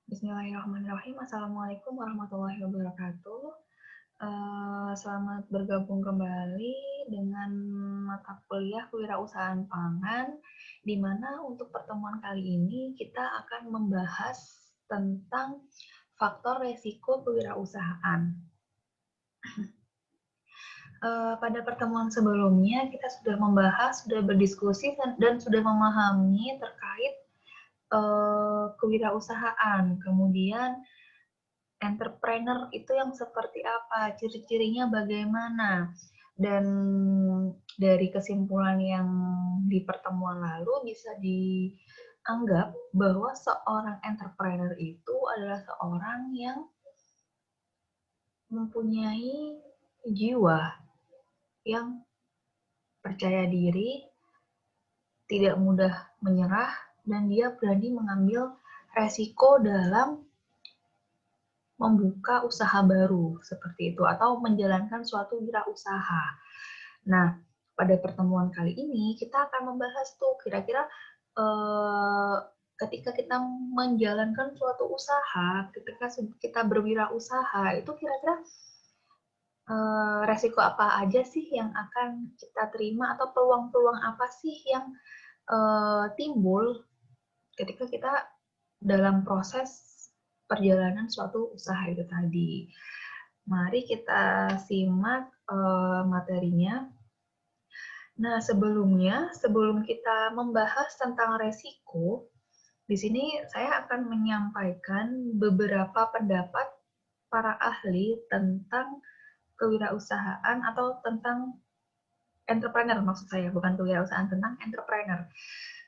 Bismillahirrahmanirrahim. Assalamualaikum warahmatullahi wabarakatuh. Selamat bergabung kembali dengan mata kuliah Kewirausahaan Pangan, di mana untuk pertemuan kali ini kita akan membahas tentang faktor resiko kewirausahaan. Pada pertemuan sebelumnya kita sudah membahas, sudah berdiskusi dan sudah memahami terkait kewirausahaan, kemudian entrepreneur itu yang seperti apa, ciri-cirinya bagaimana. Dan dari kesimpulan yang di pertemuan lalu bisa dianggap bahwa seorang entrepreneur itu adalah seorang yang mempunyai jiwa yang percaya diri, tidak mudah menyerah, dan dia berani mengambil resiko dalam membuka usaha baru seperti itu atau menjalankan suatu wirausaha. Nah, pada pertemuan kali ini kita akan membahas tuh kira-kira ketika kita menjalankan suatu usaha, ketika kita berwirausaha itu kira-kira resiko apa aja sih yang akan kita terima atau peluang-peluang apa sih yang timbul ketika kita dalam proses perjalanan suatu usaha itu tadi. Mari kita simak materinya. Nah, sebelum kita membahas tentang resiko, di sini saya akan menyampaikan beberapa pendapat para ahli tentang kewirausahaan atau tentang entrepreneur, maksud saya, bukan kewirausahaan, tentang entrepreneur.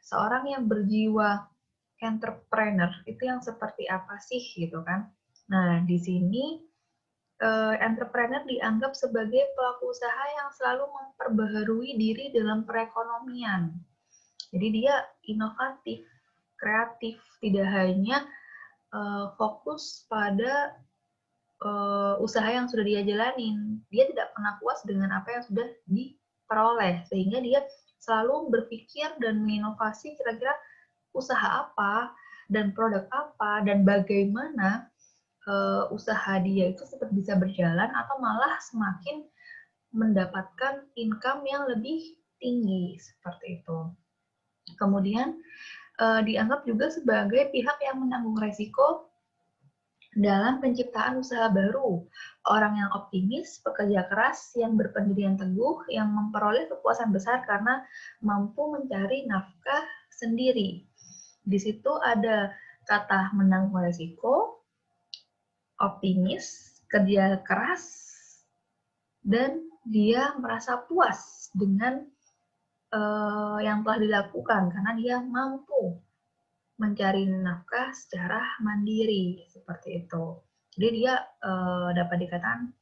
Seorang yang berjiwa entrepreneur itu yang seperti apa sih gitu kan. Nah, di sini entrepreneur dianggap sebagai pelaku usaha yang selalu memperbaharui diri dalam perekonomian. Jadi dia inovatif, kreatif, tidak hanya fokus pada usaha yang sudah dia jalanin. Dia tidak pernah puas dengan apa yang sudah diperoleh, sehingga dia selalu berpikir dan menginovasi kira-kira usaha apa dan produk apa dan bagaimana usaha dia itu tetap bisa berjalan atau malah semakin mendapatkan income yang lebih tinggi seperti itu. Kemudian dianggap juga sebagai pihak yang menanggung resiko dalam penciptaan usaha baru. Orang yang optimis, pekerja keras, yang berpendirian teguh, yang memperoleh kepuasan besar karena mampu mencari nafkah sendiri. Di situ ada kata menanggung resiko, optimis, kerja keras, dan dia merasa puas dengan yang telah dilakukan karena dia mampu mencari nafkah secara mandiri seperti itu. Jadi dia dapat dikatakan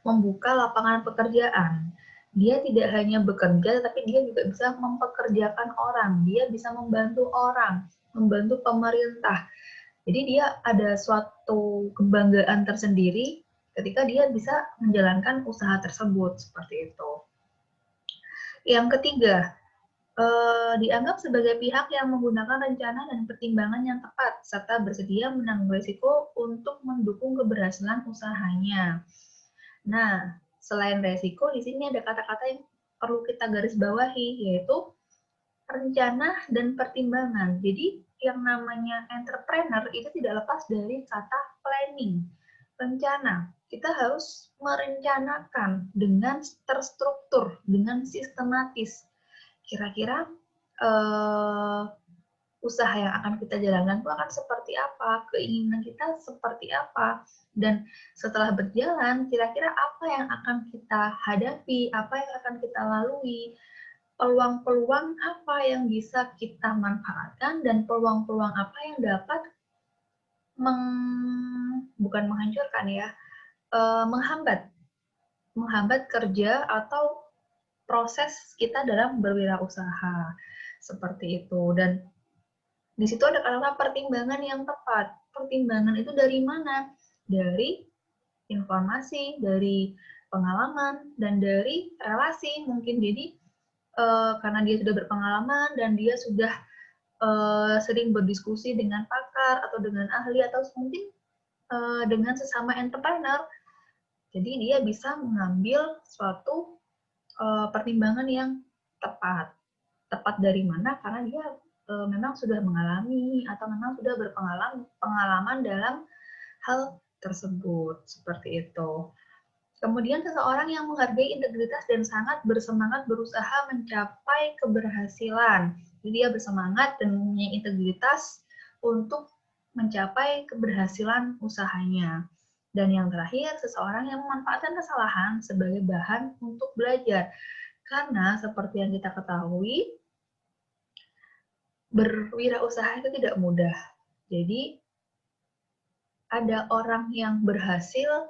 membuka lapangan pekerjaan. Dia tidak hanya bekerja, tapi dia juga bisa mempekerjakan orang. Dia bisa membantu orang, membantu pemerintah. Jadi dia ada suatu kebanggaan tersendiri ketika dia bisa menjalankan usaha tersebut seperti itu. Yang ketiga, dianggap sebagai pihak yang menggunakan rencana dan pertimbangan yang tepat serta bersedia menanggung risiko untuk mendukung keberhasilan usahanya. Nah, selain resiko, di sini ada kata-kata yang perlu kita garis bawahi, yaitu rencana dan pertimbangan. Jadi, yang namanya entrepreneur itu tidak lepas dari kata planning, rencana. Kita harus merencanakan dengan terstruktur, dengan sistematis. Kira-kira usaha yang akan kita jalankan itu akan seperti apa, keinginan kita seperti apa, dan setelah berjalan, kira-kira apa yang akan kita hadapi, apa yang akan kita lalui, peluang-peluang apa yang bisa kita manfaatkan, dan peluang-peluang apa yang dapat bukan menghancurkan ya, menghambat kerja atau proses kita dalam berwirausaha seperti itu. Dan di situ ada kata pertimbangan yang tepat. Pertimbangan itu dari mana? Dari informasi, dari pengalaman, dan dari relasi mungkin. Jadi karena dia sudah berpengalaman dan dia sudah sering berdiskusi dengan pakar atau dengan ahli atau mungkin dengan sesama entrepreneur. Jadi dia bisa mengambil suatu pertimbangan yang tepat. Tepat dari mana? Karena dia memang sudah mengalami atau memang sudah berpengalaman dalam hal tersebut. Seperti itu. Kemudian seseorang yang menghargai integritas dan sangat bersemangat berusaha mencapai keberhasilan. Jadi dia bersemangat dan mempunyai integritas untuk mencapai keberhasilan usahanya. Dan yang terakhir, seseorang yang memanfaatkan kesalahan sebagai bahan untuk belajar. Karena seperti yang kita ketahui, berwirausaha itu tidak mudah. Jadi, ada orang yang berhasil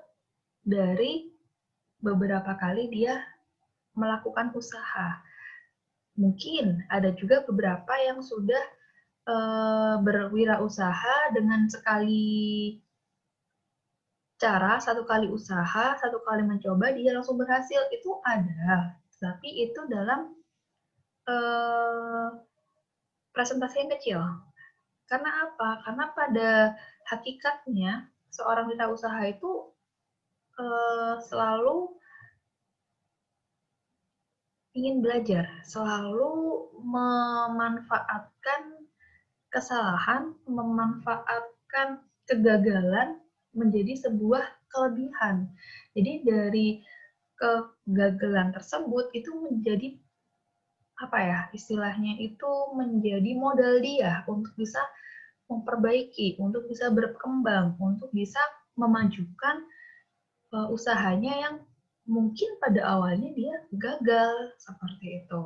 dari beberapa kali dia melakukan usaha. Mungkin ada juga beberapa yang sudah berwirausaha dengan sekali cara, satu kali usaha, satu kali mencoba, dia langsung berhasil. Itu ada. Tapi itu dalam presentasi yang kecil. Karena apa? Karena pada hakikatnya seorang wirausaha itu selalu ingin belajar, selalu memanfaatkan kesalahan, memanfaatkan kegagalan menjadi sebuah kelebihan. Jadi dari kegagalan tersebut itu menjadi apa ya, istilahnya itu menjadi modal dia untuk bisa memperbaiki, untuk bisa berkembang, untuk bisa memajukan usahanya yang mungkin pada awalnya dia gagal, seperti itu.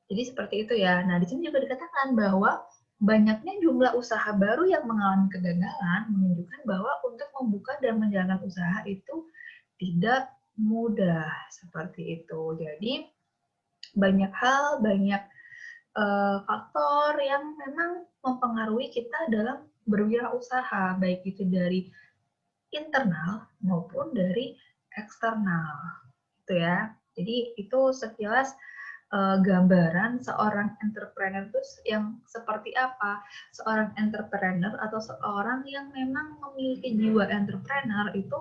Jadi seperti itu ya. Nah, di sini juga dikatakan bahwa banyaknya jumlah usaha baru yang mengalami kegagalan menunjukkan bahwa untuk membuka dan menjalankan usaha itu tidak mudah, seperti itu. Jadi banyak hal, banyak faktor yang memang mempengaruhi kita dalam berwirausaha, baik itu dari internal maupun dari eksternal, gitu ya. Jadi itu sekilas gambaran seorang entrepreneur itu yang seperti apa. Seorang entrepreneur atau seorang yang memang memiliki jiwa entrepreneur itu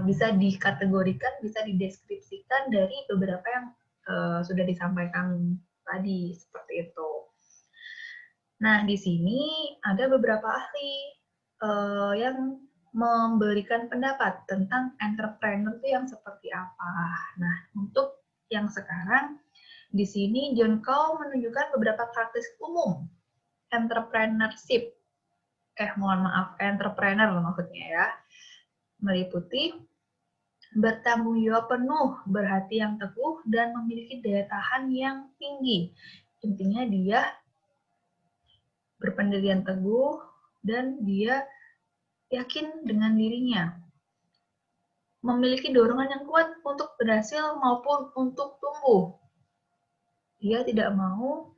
bisa dikategorikan, bisa dideskripsikan dari beberapa yang sudah disampaikan tadi, seperti itu. Nah, di sini ada beberapa ahli yang memberikan pendapat tentang entrepreneur itu yang seperti apa. Nah, untuk yang sekarang, di sini John Cow menunjukkan beberapa karakteristik umum entrepreneurship. Mohon maaf, entrepreneur maksudnya ya. Meliputi bertanggung jawab penuh, berhati yang teguh, dan memiliki daya tahan yang tinggi. Intinya dia berpendirian teguh dan dia yakin dengan dirinya. Memiliki dorongan yang kuat untuk berhasil maupun untuk tumbuh. Dia tidak mau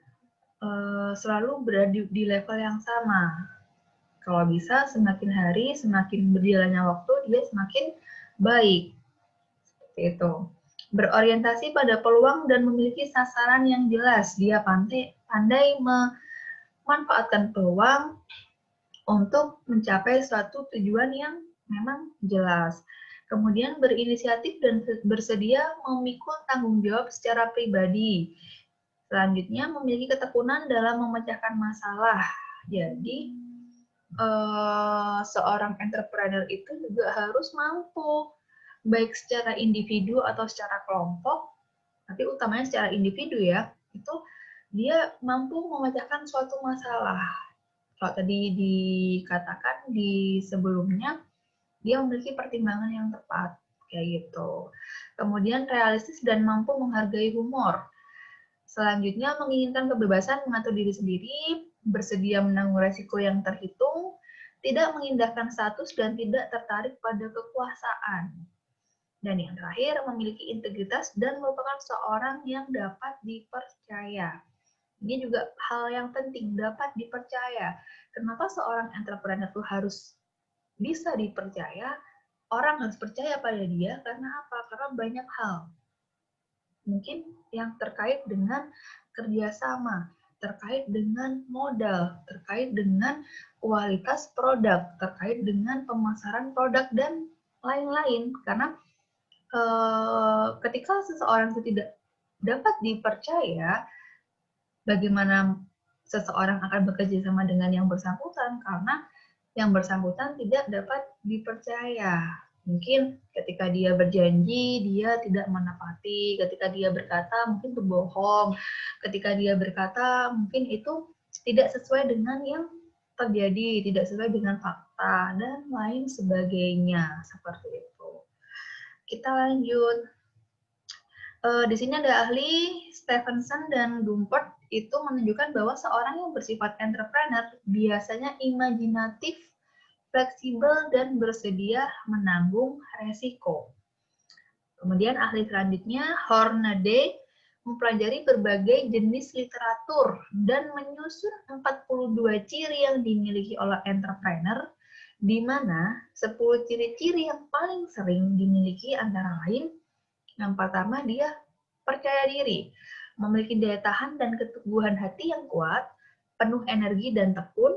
selalu berada di level yang sama. Kalau bisa semakin hari, semakin berjalannya waktu, dia semakin baik. Seperti itu. Berorientasi pada peluang dan memiliki sasaran yang jelas. Dia pandai memanfaatkan peluang untuk mencapai suatu tujuan yang memang jelas. Kemudian berinisiatif dan bersedia memikul tanggung jawab secara pribadi. Selanjutnya memiliki ketekunan dalam memecahkan masalah. Jadi seorang entrepreneur itu juga harus mampu baik secara individu atau secara kelompok, tapi utamanya secara individu ya, itu dia mampu memecahkan suatu masalah. Kalau tadi dikatakan di sebelumnya, dia memiliki pertimbangan yang tepat, kayak gitu. Kemudian realistis dan mampu menghargai humor. Selanjutnya menginginkan kebebasan mengatur diri sendiri, bersedia menanggung resiko yang terhitung, tidak mengindahkan status dan tidak tertarik pada kekuasaan. Dan yang terakhir, memiliki integritas dan merupakan seorang yang dapat dipercaya. Ini juga hal yang penting, dapat dipercaya. Kenapa seorang entrepreneur itu harus bisa dipercaya? Orang harus percaya pada dia karena apa? Karena banyak hal. Mungkin yang terkait dengan kerjasama, terkait dengan modal, terkait dengan kualitas produk, terkait dengan pemasaran produk, dan lain-lain. Karena ketika seseorang itu tidak dapat dipercaya, bagaimana seseorang akan bekerja sama dengan yang bersangkutan, karena yang bersangkutan tidak dapat dipercaya. Mungkin ketika dia berjanji, dia tidak menepati. Ketika dia berkata, mungkin itu bohong. Ketika dia berkata, mungkin itu tidak sesuai dengan yang terjadi, tidak sesuai dengan fakta, dan lain sebagainya. Seperti itu. Kita lanjut. Di sini ada ahli Stephenson dan Dumpert itu menunjukkan bahwa seorang yang bersifat entrepreneur biasanya imajinatif, fleksibel, dan bersedia menanggung resiko. Kemudian ahli selanjutnya, Hornady, mempelajari berbagai jenis literatur dan menyusun 42 ciri yang dimiliki oleh entrepreneur, di mana 10 ciri-ciri yang paling sering dimiliki antara lain, yang pertama, dia percaya diri, memiliki daya tahan dan keteguhan hati yang kuat, penuh energi dan tekun,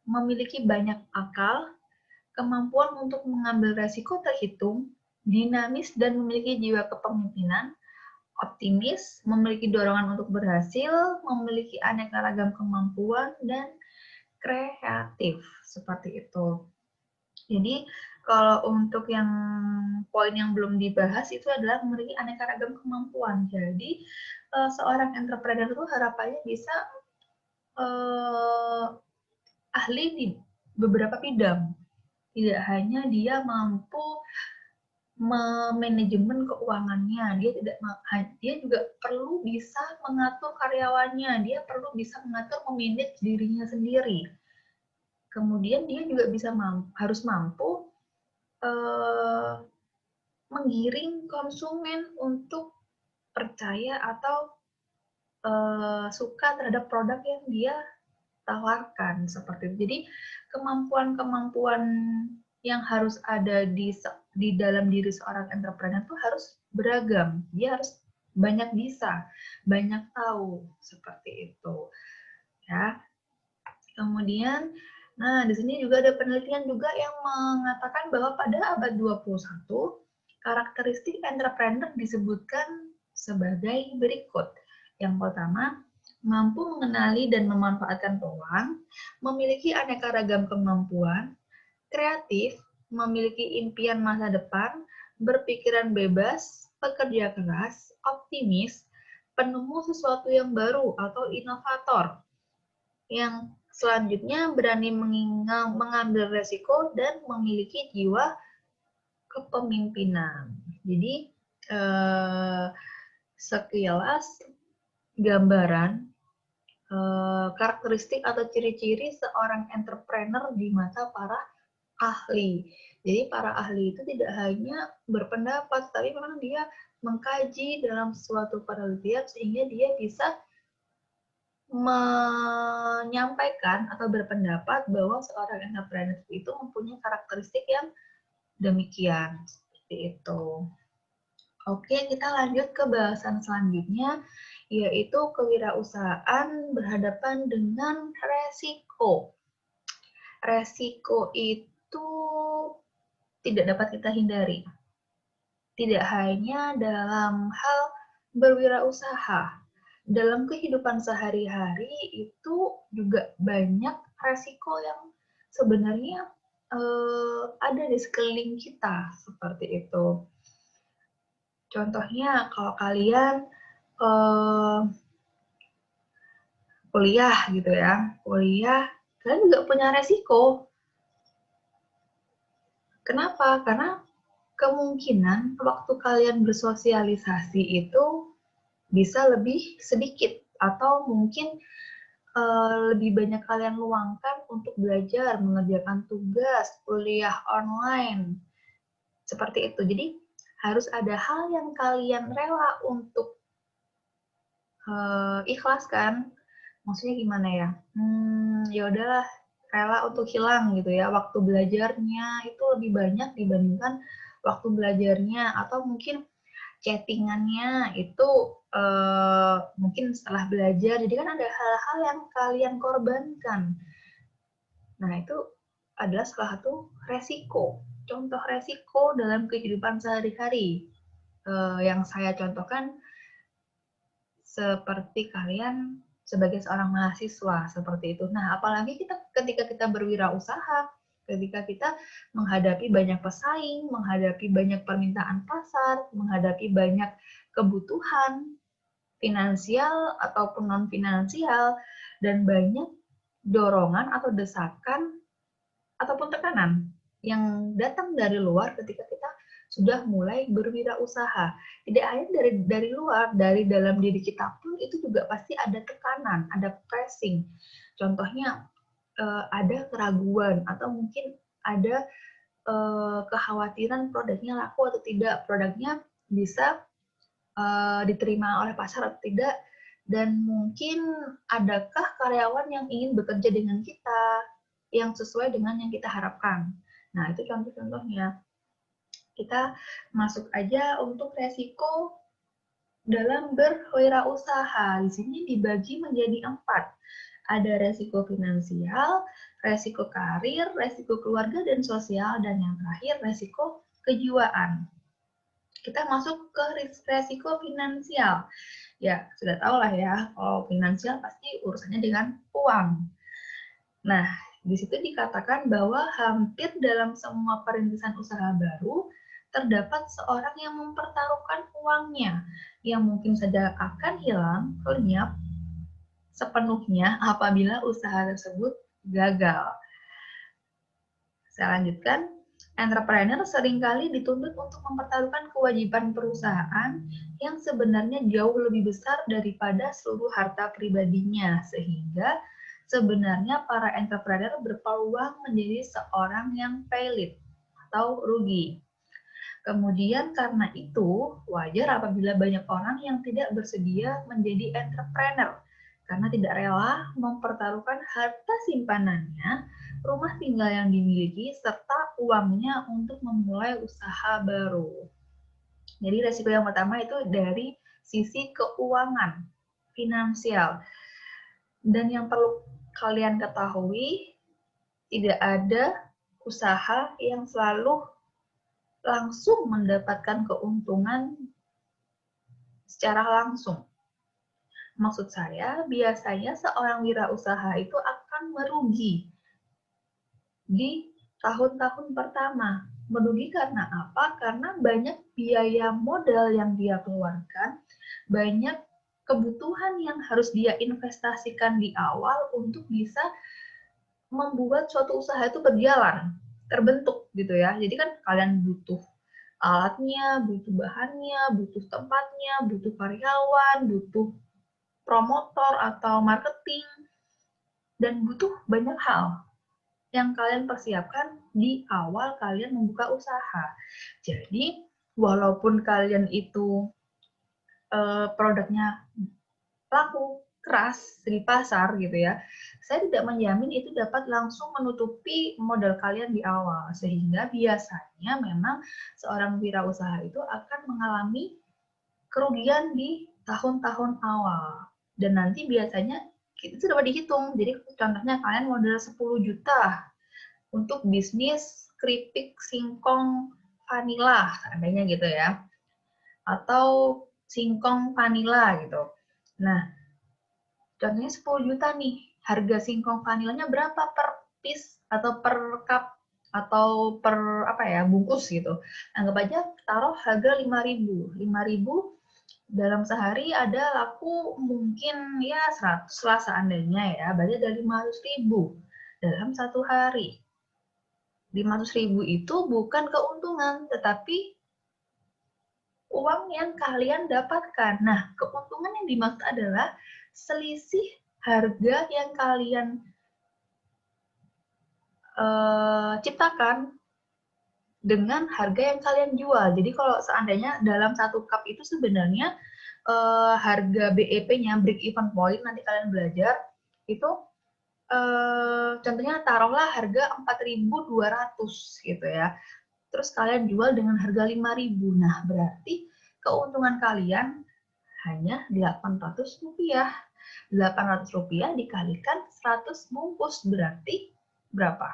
memiliki banyak akal, kemampuan untuk mengambil resiko terhitung, dinamis dan memiliki jiwa kepemimpinan, optimis, memiliki dorongan untuk berhasil, memiliki aneka ragam kemampuan, dan kreatif. Seperti itu. Jadi, kalau untuk yang poin yang belum dibahas itu adalah memiliki aneka ragam kemampuan. Jadi, seorang entrepreneur itu harapannya bisa ahli di beberapa bidang. Tidak hanya dia mampu manajemen keuangannya, dia juga perlu bisa mengatur karyawannya, dia perlu bisa mengatur memanage dirinya sendiri. Kemudian dia juga harus mampu menggiring konsumen untuk percaya atau suka terhadap produk yang dia tawarkan, seperti itu. Jadi kemampuan-kemampuan yang harus ada di dalam diri seorang entrepreneur itu harus beragam. Dia harus banyak bisa, banyak tahu, seperti itu. Ya. Kemudian, nah di sini juga ada penelitian juga yang mengatakan bahwa pada abad 21, karakteristik entrepreneur disebutkan sebagai berikut. Yang pertama, mampu mengenali dan memanfaatkan peluang, memiliki aneka ragam kemampuan, kreatif, memiliki impian masa depan, berpikiran bebas, pekerja keras, optimis, penemu sesuatu yang baru atau inovator. Yang selanjutnya berani mengambil resiko dan memiliki jiwa kepemimpinan. Jadi sekilas gambaran karakteristik atau ciri-ciri seorang entrepreneur di mata para ahli. Jadi para ahli itu tidak hanya berpendapat, tapi memang dia mengkaji dalam suatu penelitian sehingga dia bisa menyampaikan atau berpendapat bahwa seorang entrepreneur itu mempunyai karakteristik yang demikian. Seperti itu. Oke, kita lanjut ke bahasan selanjutnya, yaitu kewirausahaan berhadapan dengan resiko. Resiko itu tidak dapat kita hindari. Tidak hanya dalam hal berwirausaha, dalam kehidupan sehari-hari itu juga banyak resiko yang sebenarnya ada di sekeliling kita, seperti itu. Contohnya, kalau kalian kuliah gitu ya, kalian juga punya resiko. Kenapa? Karena kemungkinan waktu kalian bersosialisasi itu bisa lebih sedikit atau mungkin lebih banyak kalian luangkan untuk belajar, mengerjakan tugas, kuliah online, seperti itu. Jadi harus ada hal yang kalian rela untuk ikhlaskan. Maksudnya gimana ya? Ya udahlah, rela untuk hilang gitu ya. Waktu belajarnya itu lebih banyak dibandingkan waktu belajarnya, atau mungkin chattingannya itu mungkin setelah belajar, jadi kan ada hal-hal yang kalian korbankan. Nah, itu adalah salah satu resiko, contoh resiko dalam kehidupan sehari-hari. Yang saya contohkan seperti kalian sebagai seorang mahasiswa, seperti itu. Nah, apalagi ketika kita berwirausaha, ketika kita menghadapi banyak pesaing, menghadapi banyak permintaan pasar, menghadapi banyak kebutuhan finansial ataupun non-finansial, dan banyak dorongan atau desakan ataupun tekanan yang datang dari luar ketika kita sudah mulai berwirausaha. Tidak hanya dari luar, dari dalam diri kita pun itu juga pasti ada tekanan, ada pressing. Contohnya ada keraguan atau mungkin ada kekhawatiran produknya laku atau tidak, produknya bisa diterima oleh pasar atau tidak, dan mungkin adakah karyawan yang ingin bekerja dengan kita yang sesuai dengan yang kita harapkan. Nah, itu contoh-contohnya. Kita masuk aja untuk resiko dalam berwirausaha. Di sini dibagi menjadi 4. Ada resiko finansial, resiko karir, resiko keluarga dan sosial, dan yang terakhir resiko kejiwaan. Kita masuk ke resiko finansial. Ya, sudah tahu lah ya, kalau finansial pasti urusannya dengan uang. Nah, di situ dikatakan bahwa hampir dalam semua perintisan usaha baru, terdapat seorang yang mempertaruhkan uangnya, yang mungkin saja akan hilang, lenyap, sepenuhnya apabila usaha tersebut gagal. Saya lanjutkan. Entrepreneur seringkali dituntut untuk mempertaruhkan kewajiban perusahaan yang sebenarnya jauh lebih besar daripada seluruh harta pribadinya, sehingga sebenarnya para entrepreneur berpeluang menjadi seorang yang failing atau rugi. Kemudian karena itu, wajar apabila banyak orang yang tidak bersedia menjadi entrepreneur karena tidak rela mempertaruhkan harta simpanannya, rumah tinggal yang dimiliki, serta uangnya untuk memulai usaha baru. Jadi resiko yang pertama itu dari sisi keuangan, finansial. Dan yang perlu kalian ketahui, tidak ada usaha yang selalu langsung mendapatkan keuntungan secara langsung. Maksud saya, biasanya seorang wirausaha itu akan merugi di tahun-tahun pertama. Merugi karena apa? Karena banyak biaya modal yang dia keluarkan, banyak kebutuhan yang harus dia investasikan di awal untuk bisa membuat suatu usaha itu berjalan, terbentuk gitu ya. Jadi kan kalian butuh alatnya, butuh bahannya, butuh tempatnya, butuh karyawan, butuh promotor atau marketing, dan butuh banyak hal yang kalian persiapkan di awal kalian membuka usaha. Jadi, walaupun kalian itu produknya laku, keras di pasar gitu ya, saya tidak menjamin itu dapat langsung menutupi modal kalian di awal, sehingga biasanya memang seorang wirausaha itu akan mengalami kerugian di tahun-tahun awal. Dan nanti biasanya itu dapat dihitung. Jadi contohnya kalian modal 10 juta untuk bisnis keripik singkong vanila, seandainya gitu ya. Atau singkong vanila gitu. Nah, contohnya 10 juta nih. Harga singkong vanilanya berapa per piece atau per cup atau per bungkus gitu. Anggap aja taruh harga 5.000. 5.000 dalam sehari ada laku mungkin ya 100 lah seandainya ya, berarti ada 500.000 dalam satu hari. 500.000 itu bukan keuntungan, tetapi uang yang kalian dapatkan. Nah, keuntungan yang dimaksud adalah selisih harga yang kalian ciptakan dengan harga yang kalian jual. Jadi kalau seandainya dalam satu cup itu sebenarnya harga BEP-nya, break even point, nanti kalian belajar, itu contohnya taruhlah harga 4.200 gitu ya. Terus kalian jual dengan harga 5.000. Nah, berarti keuntungan kalian hanya Rp800. Rp800 dikalikan 100 bungkus, berarti berapa?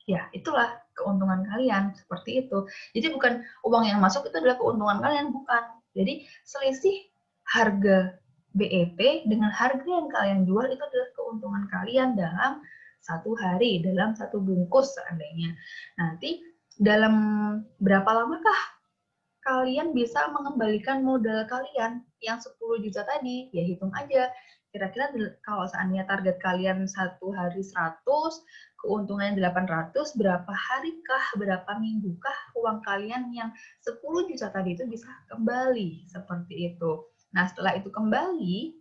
Ya, itulah keuntungan kalian, seperti itu. Jadi bukan uang yang masuk itu adalah keuntungan kalian, bukan. Jadi selisih harga BEP dengan harga yang kalian jual itu adalah keuntungan kalian dalam satu hari, dalam satu bungkus seandainya. Nanti dalam berapa lamakah kalian bisa mengembalikan modal kalian yang 10 juta tadi? Ya hitung aja. Kira-kira kalau seandainya target kalian satu hari 100, keuntungannya 800, berapa harikah, berapa minggukah uang kalian yang 10 juta tadi itu bisa kembali, seperti itu. Nah, setelah itu kembali,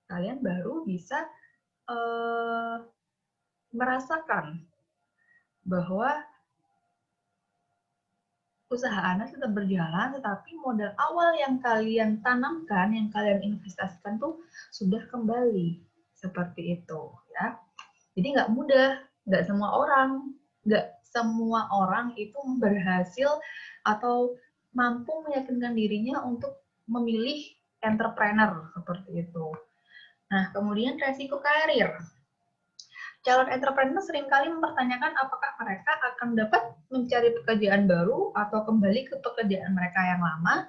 kalian baru bisa merasakan bahwa usaha Anda tetap berjalan, tetapi modal awal yang kalian tanamkan, yang kalian investasikan tuh sudah kembali. Seperti itu, ya. Jadi nggak mudah, nggak semua orang itu berhasil atau mampu meyakinkan dirinya untuk memilih entrepreneur seperti itu. Nah, kemudian resiko karir. Calon entrepreneur seringkali mempertanyakan apakah mereka akan dapat mencari pekerjaan baru atau kembali ke pekerjaan mereka yang lama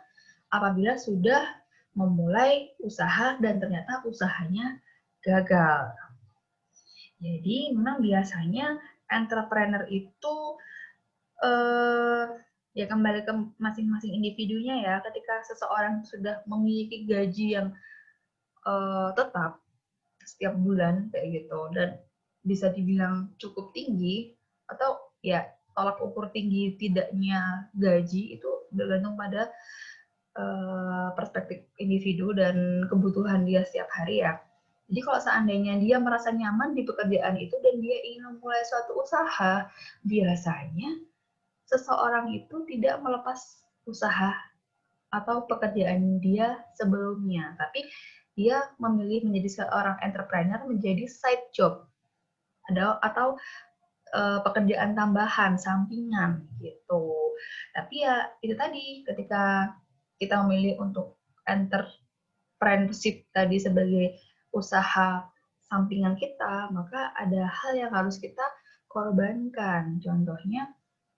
apabila sudah memulai usaha dan ternyata usahanya gagal. Jadi memang biasanya entrepreneur itu ya kembali ke masing-masing individunya ya. Ketika seseorang sudah memiliki gaji yang tetap setiap bulan kayak gitu dan bisa dibilang cukup tinggi atau ya tolak ukur tinggi tidaknya gaji itu bergantung pada perspektif individu dan kebutuhan dia setiap hari ya. Jadi kalau seandainya dia merasa nyaman di pekerjaan itu dan dia ingin memulai suatu usaha, biasanya seseorang itu tidak melepas usaha atau pekerjaan dia sebelumnya, tapi dia memilih menjadi seorang entrepreneur menjadi side job atau pekerjaan tambahan, sampingan gitu. Tapi ya itu tadi, ketika kita memilih untuk entrepreneurship tadi sebagai usaha sampingan kita, maka ada hal yang harus kita korbankan. Contohnya,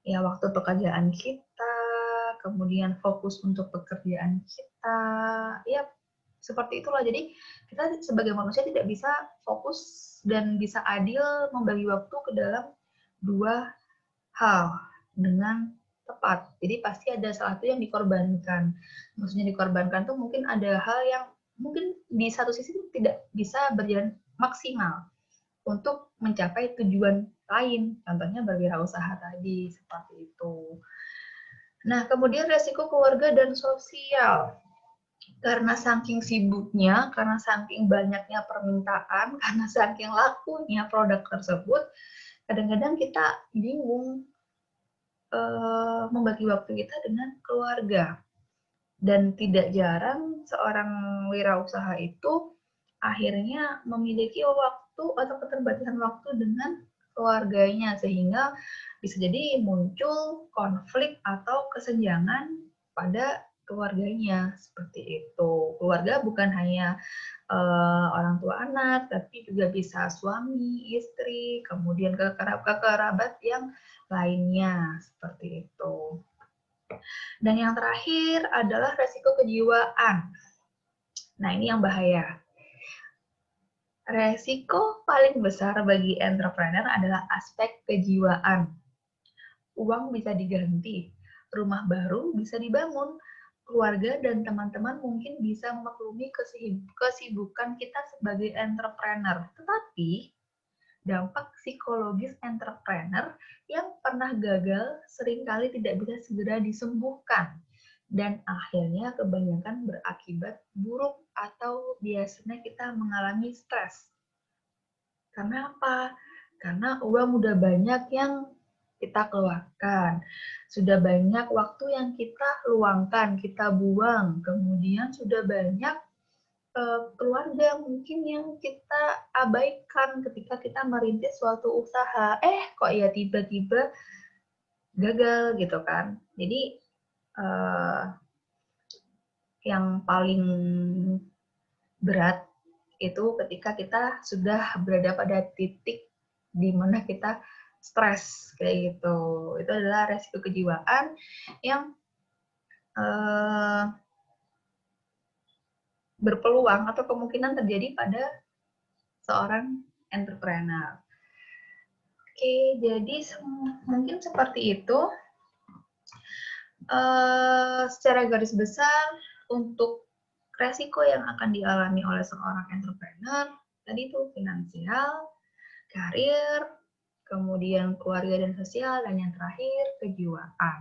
ya waktu pekerjaan kita, kemudian fokus untuk pekerjaan kita, ya seperti itulah. Jadi kita sebagai manusia tidak bisa fokus dan bisa adil membagi waktu ke dalam dua hal dengan tepat. Jadi pasti ada salah satu yang dikorbankan. Maksudnya dikorbankan tuh mungkin ada hal yang mungkin di satu sisi tidak bisa berjalan maksimal untuk mencapai tujuan lain. Contohnya berwirausaha tadi, seperti itu. Nah, kemudian resiko keluarga dan sosial. Karena saking sibuknya, karena saking banyaknya permintaan, karena saking lakunya produk tersebut, kadang-kadang kita bingung membagi waktu kita dengan keluarga. Dan tidak jarang seorang wirausaha itu akhirnya memiliki waktu atau keterbatasan waktu dengan keluarganya, sehingga bisa jadi muncul konflik atau kesenjangan pada keluarganya, seperti itu. Keluarga bukan hanya orang tua anak, tapi juga bisa suami, istri, kemudian kekerabat yang lainnya, seperti itu. Dan yang terakhir adalah resiko kejiwaan. Nah, ini yang bahaya. Resiko paling besar bagi entrepreneur adalah aspek kejiwaan. Uang bisa diganti, rumah baru bisa dibangun, keluarga dan teman-teman mungkin bisa memaklumi kesibukan kita sebagai entrepreneur. Tetapi, dampak psikologis entrepreneur yang pernah gagal seringkali tidak bisa segera disembuhkan dan akhirnya kebanyakan berakibat buruk atau biasanya kita mengalami stres. Karena apa? Karena uang udah banyak yang kita keluarkan, sudah banyak waktu yang kita luangkan, kita buang, kemudian sudah banyak keluarga mungkin yang kita abaikan ketika kita merintis suatu usaha. Kok ya tiba-tiba gagal gitu kan. Jadi yang paling berat itu ketika kita sudah berada pada titik di mana kita stres kayak gitu. Itu adalah resiko kejiwaan yang berpeluang atau kemungkinan terjadi pada seorang entrepreneur. Oke, jadi mungkin seperti itu. Secara garis besar, untuk resiko yang akan dialami oleh seorang entrepreneur, tadi itu finansial, karir, kemudian keluarga dan sosial, dan yang terakhir kejiwaan.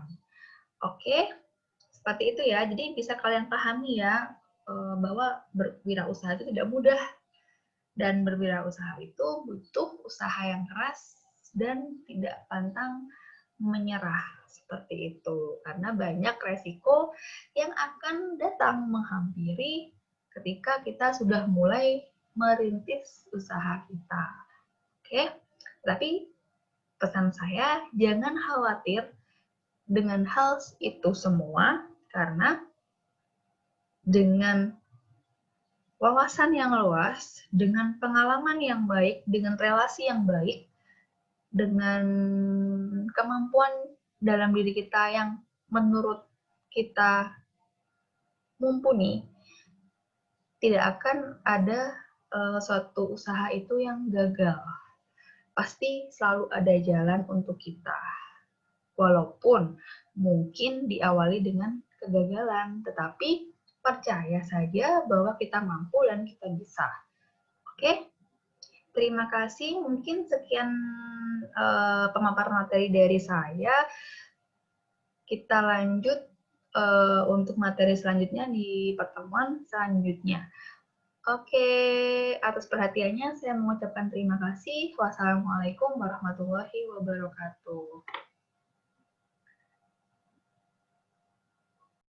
Oke, seperti itu ya. Jadi bisa kalian pahami ya, bahwa berwirausaha itu tidak mudah. Dan berwirausaha itu butuh usaha yang keras dan tidak pantang menyerah. Seperti itu. Karena banyak resiko yang akan datang menghampiri ketika kita sudah mulai merintis usaha kita. Oke, tapi pesan saya, jangan khawatir dengan hal itu semua, karena dengan wawasan yang luas, dengan pengalaman yang baik, dengan relasi yang baik, dengan kemampuan dalam diri kita yang menurut kita mumpuni, tidak akan ada suatu usaha itu yang gagal. Pasti selalu ada jalan untuk kita. Walaupun mungkin diawali dengan kegagalan, tetapi percaya saja bahwa kita mampu dan kita bisa. Oke? Terima kasih. Mungkin sekian pemaparan materi dari saya. Kita lanjut untuk materi selanjutnya di pertemuan selanjutnya. Oke, atas perhatiannya saya mengucapkan terima kasih. Wassalamualaikum warahmatullahi wabarakatuh.